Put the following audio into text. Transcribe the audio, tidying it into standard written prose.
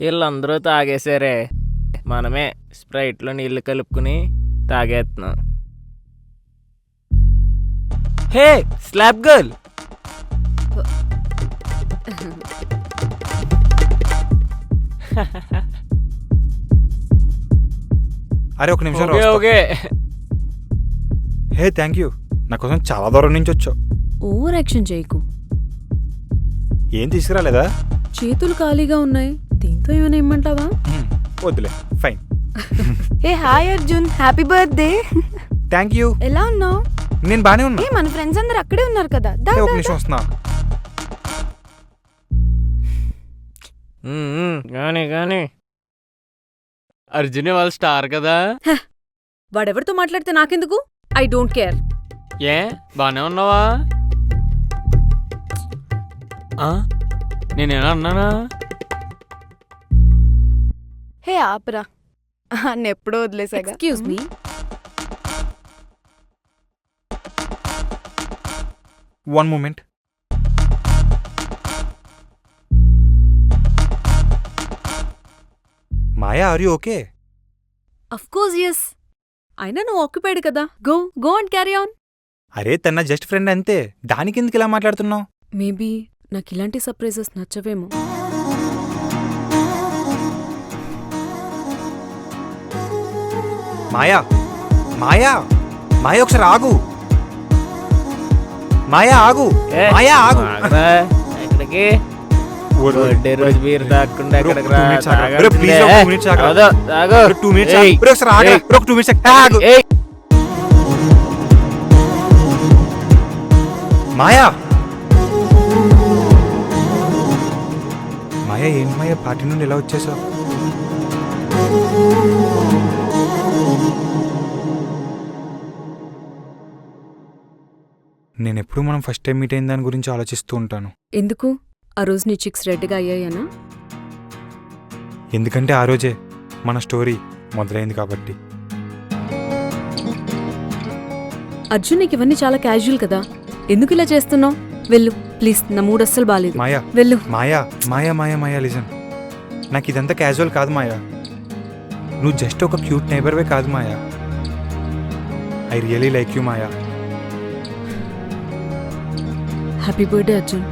వీళ్ళందరూ తాగేశారే, మనమే స్ప్రైట్లో నీళ్లు కలుపుకుని తాగేస్తున్నాం. హే స్లాప్ గర్ల్, అరే ఒక నిమిషం okay okay. Hey thank you, నా కోసం చాలా దూరం నుంచి వచ్చావు. ఓవర్ యాక్షన్ చేయకు. ఏం తీసుకురాలేదా? చేతులు ఖాళీగా ఉన్నాయి, దీంతో ఏమైనా ఇమ్మంటావా? వద్దులే, fine. A hi Arjun, happy birthday. Thank you. ఎలా ఉన్నావు? నేను బానే ఉన్నా. ఏ మన ఫ్రెండ్స్ అందరు అక్కడే ఉన్నారు కదా. దా, హే, ఒక దా, నిమిషం దా. వస్తున్నా. కానీ కానీ అర్జున్ వాళ్ళ స్టార్ కదా. వాడెవరితో మాట్లాడితే నాకెందుకు? I don't care. ఏ బానే ఉన్నావా? నేనేనా అన్నానా? హే ఆపరా, ఎప్పుడో వదిలేసాగా. Excuse me. One moment. Maya, are you okay? Of course yes. అయినా నువ్వు ఆక్యుపైడ్ కదా. Go go and carry on. అరే తన జస్ట్ ఫ్రెండ్ అంతే, దానికి ఎందుకు ఇలా మాట్లాడుతున్నావు? మేబీ నాకు ఇలాంటి సర్ప్రైజెస్ నచ్చవేమో. మాయా మాయా మాయా, ఒకసారి ఆగు. మాయా ఆగు. ఏ, మాయా ఆగు. ఆగరా, ఎక్కడికి? బర్త్డే రోజు బీర్ తాగకుండా ఎక్కడికి రా? 2 minutes ఆగరా. తాగాల్సిందే. ఒరే, please రా, 2 minutes ఆగరా. తాగదు, తాగు. 2 minutes ఏయ్, ఆగు. ఒరే, ఒకసారి ఆగరా. ఏయ్. ఒరే, ఒక 2 minutes ఆగు. ఏయ్. మాయా మాయా, ఏంటి మాయా పార్టీ నుండి ఎలా వచ్చేసావు? నేను ఎప్పుడు మనం ఫస్ట్ టైం మీట్ అయిన దాని గురించి ఆలోచిస్తూ ఉంటాను. ఎందుకు? ఆ రోజు నీ చిక్స్ రెడ్గా అయ్యాయనా? ఎందుకంటే ఆ రోజే మన స్టోరీ మొదలైంది కాబట్టి. అర్జున్, నీకు ఇవన్నీ చాలా క్యాజువల్ కదా, ఎందుకు ఇలా చేస్తున్నావు? వెళ్ళు ప్లీజ్, నా మూడ్ అస్సలు బాలేదు. మాయా వెళ్ళు. మాయా మాయా మాయా మాయా లిజన్, నాకు ఇదంతా క్యాజువల్ కాదు మాయా. నువ్వు జస్ట్ ఒక క్యూట్ నైబర్వే కాదు Maya. I really like you Maya. Happy birthday Arjun.